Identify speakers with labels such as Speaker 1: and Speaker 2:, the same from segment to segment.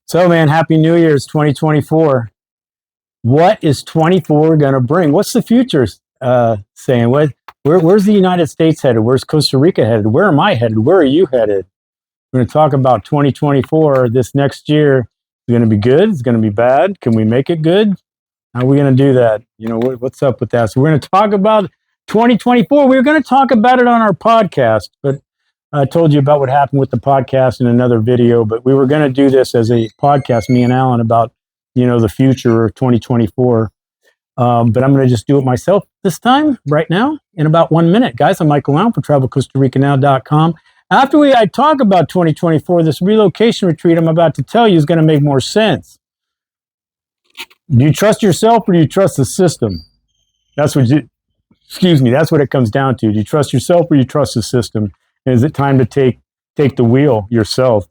Speaker 1: So, man, Happy New Year's 2024. What is 24 going to bring? What's the future saying? Where's the United States headed? Where's Costa Rica headed? Where am I headed? Where are you headed? We're going to talk about 2024 this next year. It's going to be good. It's going to be bad. Can we make it good? How are we going to do that? What's up with that? So we're going to talk about 2024. We were going to talk about it on our podcast, but I told you about what happened with the podcast in another video, but we were going to do this as a podcast, me and Alan, about, the future of 2024. But I'm going to just do it myself this time, right now, in about 1 minute. Guys, I'm Michael Allen for TravelCostaRicaNow.com. After I talk about 2024, this relocation retreat I'm about to tell you is going to make more sense. Do you trust yourself or do you trust the system? That's what it comes down to. Do you trust yourself or you trust the system? And is it time to take the wheel yourself?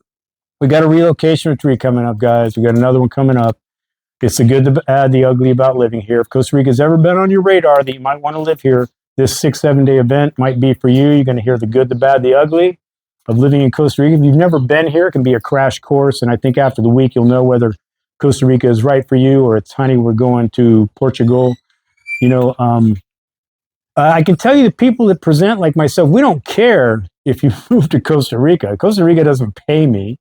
Speaker 1: We got a relocation retreat coming up, guys. We got another one coming up. It's the good, the bad, the ugly about living here. If Costa Rica's ever been on your radar that you might want to live here, this 6-7 day event might be for you. You're going to hear the good, the bad, the ugly of living in Costa Rica. If you've never been here, it can be a crash course. And I think after the week, you'll know whether Costa Rica is right for you or it's, honey, we're going to Portugal. I can tell you the people that present like myself, we don't care if you move to Costa Rica. Costa Rica doesn't pay me,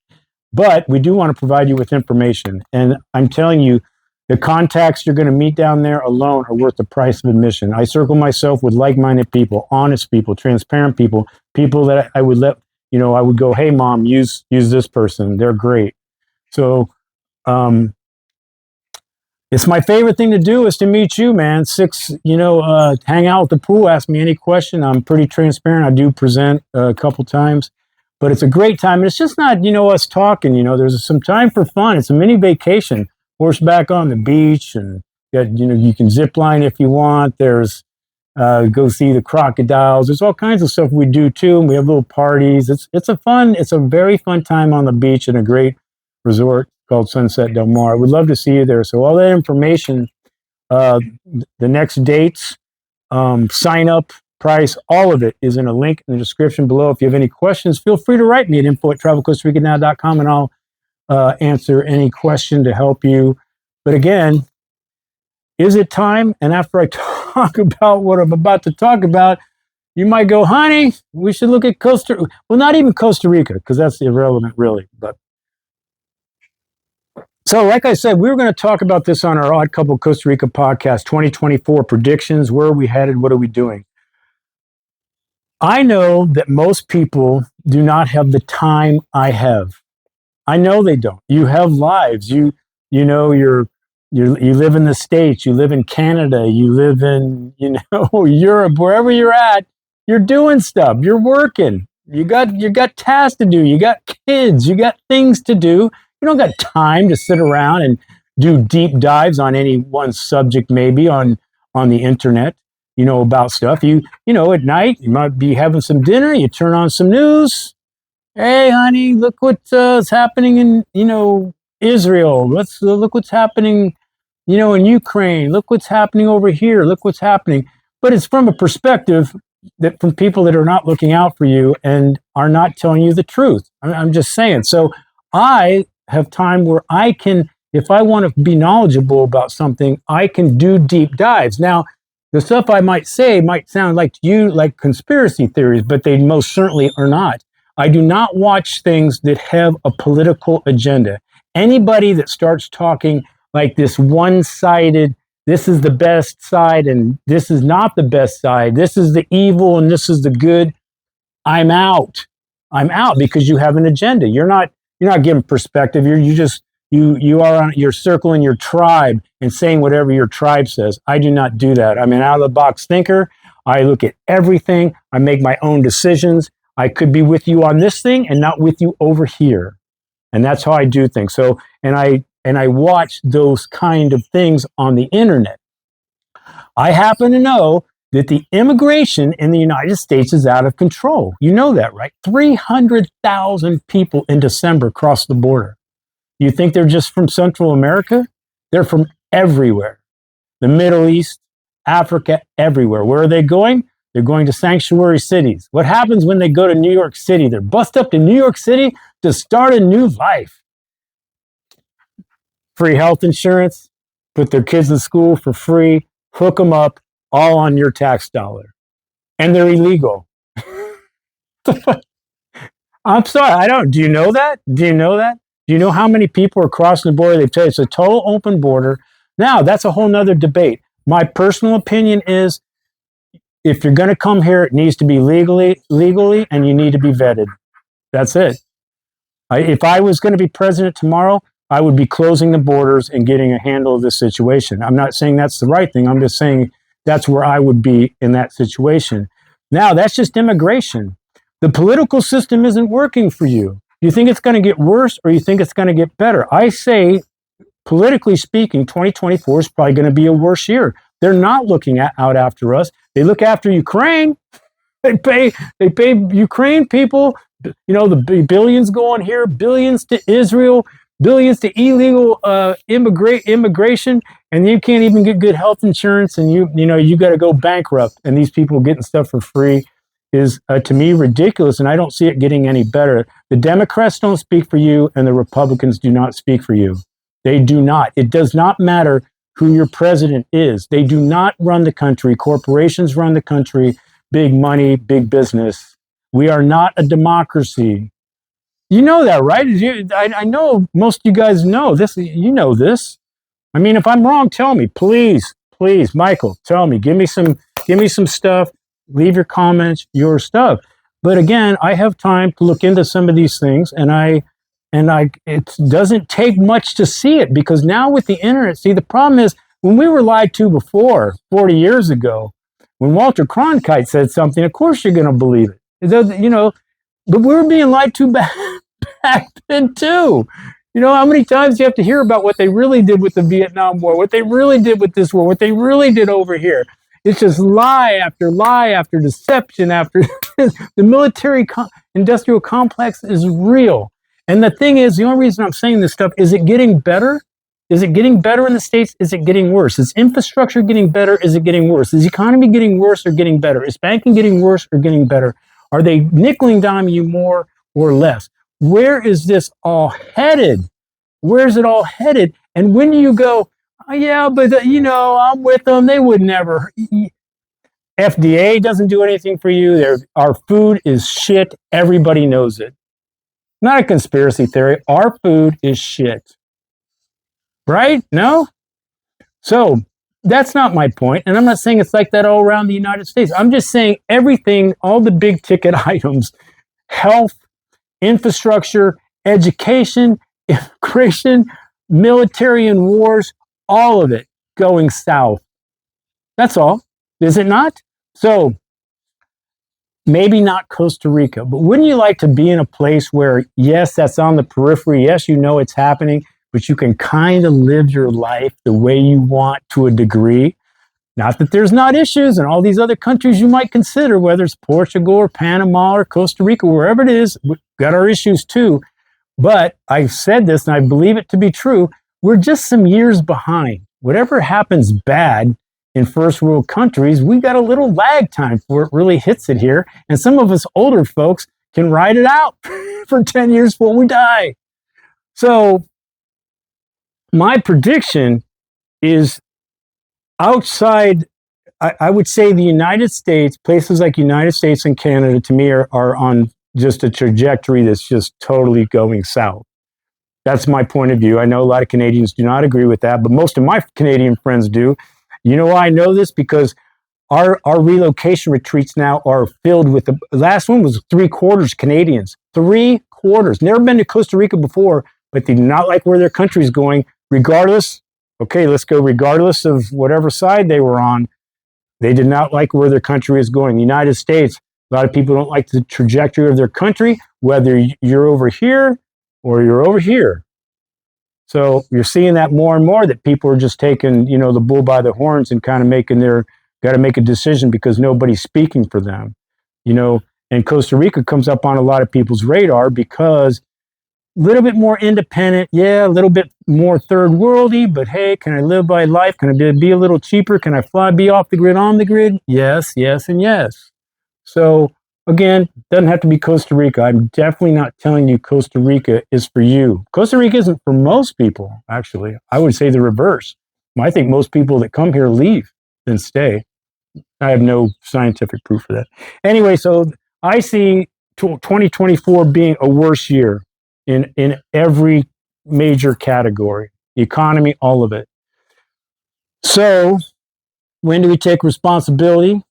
Speaker 1: but we do want to provide you with information. And I'm telling you, the contacts you're going to meet down there alone are worth the price of admission. I circle myself with like-minded people, honest people, transparent people, people that I would let, I would go, hey, mom, use this person. They're great. So, it's my favorite thing to do is to meet you, man. Hang out at the pool, ask me any question. I'm pretty transparent. I do present a couple times, but it's a great time. And it's just not, us talking, there's some time for fun. It's a mini vacation, horseback on the beach, and you can zip line if you want. There's go see the crocodiles. There's all kinds of stuff we do too. And we have little parties. It's a very fun time on the beach in a great resort called Sunset Del Mar. I would love to see you there. So all that information, the next dates, sign up, price, all of it is in a link in the description below. If you have any questions, feel free to write me at info@travelcostaricanow.com and I'll answer any question to help you. But again, is it time? And after I talk about what I'm about to talk about, you might go, honey, we should look at not even Costa Rica, because that's irrelevant really. But so, like I said, we were going to talk about this on our Odd Couple Costa Rica podcast, 2024 predictions. Where are we headed? What are we doing? I know that most people do not have the time I have. I know they don't. You have lives. You live in the States. You live in Canada. You live in Europe. Wherever you're at, you're doing stuff. You're working. You got tasks to do. You got kids. You got things to do. You don't got time to sit around and do deep dives on any one subject, maybe on the internet, about stuff. At night, you might be having some dinner. You turn on some news. Hey, honey, look what's happening in, Israel. Let's look what's happening, in Ukraine. Look what's happening over here. Look what's happening. But it's from a perspective that from people that are not looking out for you and are not telling you the truth. I'm just saying. So I have time where I can, if I want to be knowledgeable about something, I can do deep dives. Now, the stuff I might say might sound like to you like conspiracy theories, but they most certainly are not. I do not watch things that have a political agenda. Anybody that starts talking like this one-sided, this is the best side and this is not the best side, this is the evil and this is the good, I'm out. I'm out because you have an agenda. You're not giving perspective. You're circling your tribe and saying whatever your tribe says. I do not do that. I'm an out-of-the-box thinker. I look at everything. I make my own decisions. I could be with you on this thing and not with you over here. And that's how I do things. So, and I watch those kind of things on the internet. I happen to know that the immigration in the United States is out of control. You know that, right? 300,000 people in December crossed the border. You think they're just from Central America? They're from everywhere. The Middle East, Africa, everywhere. Where are they going? They're going to sanctuary cities. What happens when they go to New York City? They're bussed up to New York City to start a new life. free health insurance, put their kids in school for free, hook them up, all on your tax dollar. And they're illegal. I'm sorry, I don't. Do you know that? Do you know that? Do you know how many people are crossing the border? They tell you it's a total open border. Now, that's a whole nother debate. My personal opinion is if you're going to come here, it needs to be legally, and you need to be vetted. That's it. If I was going to be president tomorrow, I would be closing the borders and getting a handle of this situation. I'm not saying that's the right thing. I'm just saying that's where I would be in that situation. Now, that's just immigration. The political system isn't working for you. You think it's going to get worse or you think it's going to get better? I say, politically speaking, 2024 is probably going to be a worse year. They're not looking out after us. They look after Ukraine. They pay Ukraine people, the billions going here, billions to Israel, billions to illegal immigration, and you can't even get good health insurance, and you got to go bankrupt. And these people getting stuff for free is to me ridiculous, and I don't see it getting any better. The Democrats don't speak for you, and the Republicans do not speak for you. They do not. It does not matter who your president is. They do not run the country. Corporations run the country. Big money, big business. We are not a democracy. You know that, right? I know most of you guys know this. You know this. I mean, if I'm wrong, tell me, please, Michael. Tell me. Give me some stuff. Leave your comments, your stuff. But again, I have time to look into some of these things, and it doesn't take much to see it, because now with the internet, see, the problem is when we were lied to before, 40 years ago, when Walter Cronkite said something, of course you're going to believe it. But we were being lied to back then too. How many times you have to hear about what they really did with the Vietnam War, what they really did with this war, what they really did over here. It's just lie after deception after the military industrial complex is real. And the thing is, the only reason I'm saying this stuff, is it getting better? Is it getting better in the States? Is it getting worse? Is infrastructure getting better? Is it getting worse? Is the economy getting worse or getting better? Is banking getting worse or getting better? Are they nickel and diming you more or less? Where is this all headed? Where's it all headed? And when you go, oh, yeah, but I'm with them. They would never. FDA doesn't do anything for you. Our food is shit. Everybody knows it. Not a conspiracy theory. Our food is shit. Right? No? So that's not my point. And I'm not saying it's like that all around the United States. I'm just saying everything, all the big ticket items, health, infrastructure, education, immigration, military and wars, all of it going south. That's all. Is it not? So maybe not Costa Rica, but wouldn't you like to be in a place where, yes, that's on the periphery. Yes, it's happening, but you can kind of live your life the way you want to a degree. Not that there's not issues in all these other countries you might consider, whether it's Portugal or Panama or Costa Rica, wherever it is, we've got our issues too. But I've said this and I believe it to be true. We're just some years behind. Whatever happens bad in first world countries, we got a little lag time before it really hits it here. And some of us older folks can ride it out for 10 years before we die. So my prediction is outside, I would say the United States, places like United States and Canada, to me, are on just a trajectory that's just totally going south. That's my point of view. I know a lot of Canadians do not agree with that, but most of my Canadian friends do. You know why I know this? Because our relocation retreats now are filled with, the last one was 3/4 Canadians. 3/4. Never been to Costa Rica before, but they do not like where their country's going, regardless. Okay, let's go regardless of whatever side they were on. They did not like where their country is going. The United States, a lot of people don't like the trajectory of their country, whether you're over here or you're over here. So you're seeing that more and more, that people are just taking, the bull by the horns and kind of got to make a decision because nobody's speaking for them. And Costa Rica comes up on a lot of people's radar because a little bit more independent, yeah, a little bit more third worldy, but hey, can I live by life? Can I be a little cheaper? Can I be off the grid, on the grid? Yes, yes, and yes. So Again, doesn't have to be Costa Rica. I'm definitely not telling you Costa Rica is for you. Costa Rica isn't for most people, actually. I would say the reverse. I think most people that come here leave than stay. I have no scientific proof for that. Anyway, so I see 2024 being a worse year in every major category, the economy, all of it. So when do we take responsibility?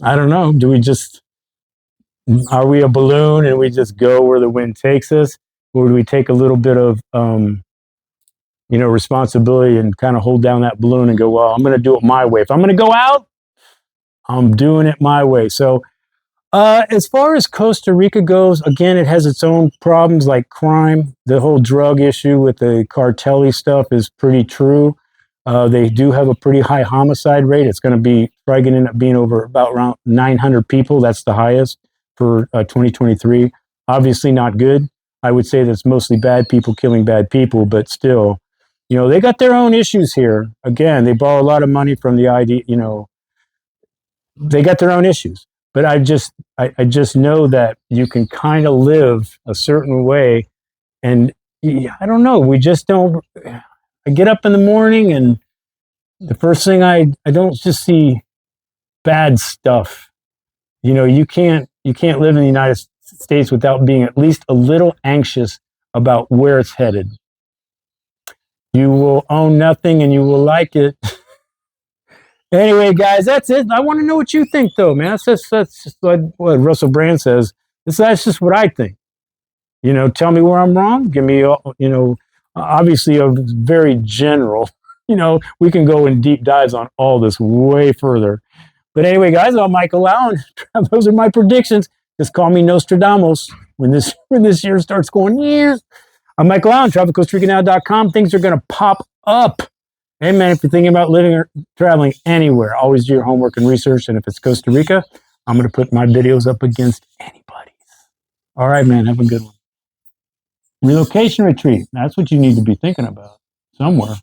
Speaker 1: I don't know. Do we just, are we a balloon and we just go where the wind takes us? Or do we take a little bit of, responsibility and kind of hold down that balloon and go, well, I'm going to do it my way. If I'm going to go out, I'm doing it my way. So as far as Costa Rica goes, again, it has its own problems like crime. The whole drug issue with the cartel stuff is pretty true. They do have a pretty high homicide rate. It's going to be probably going to end up being over about around 900 people. That's the highest for 2023. Obviously not good. I would say that's mostly bad people killing bad people, but still, they got their own issues here. Again, they borrow a lot of money from the ID, they got their own issues. But I just know that you can kind of live a certain way, and I don't know. We just don't. I get up in the morning, and the first thing I don't just see bad stuff. You can't live in the United States without being at least a little anxious about where it's headed. You will own nothing, and you will like it. Anyway, guys, that's it. I want to know what you think, though, man. That's just what Russell Brand says. That's just what I think. Tell me where I'm wrong. Give me, obviously a very general. We can go in deep dives on all this way further. But anyway, guys, I'm Michael Allen. Those are my predictions. Just call me Nostradamus when this year starts going. Yeah. I'm Michael Allen, travelcostarica.com. Things are going to pop up. Hey, man, if you're thinking about living or traveling anywhere, always do your homework and research. And if it's Costa Rica, I'm going to put my videos up against anybody's. All right, man, have a good one. Relocation retreat. That's what you need to be thinking about somewhere.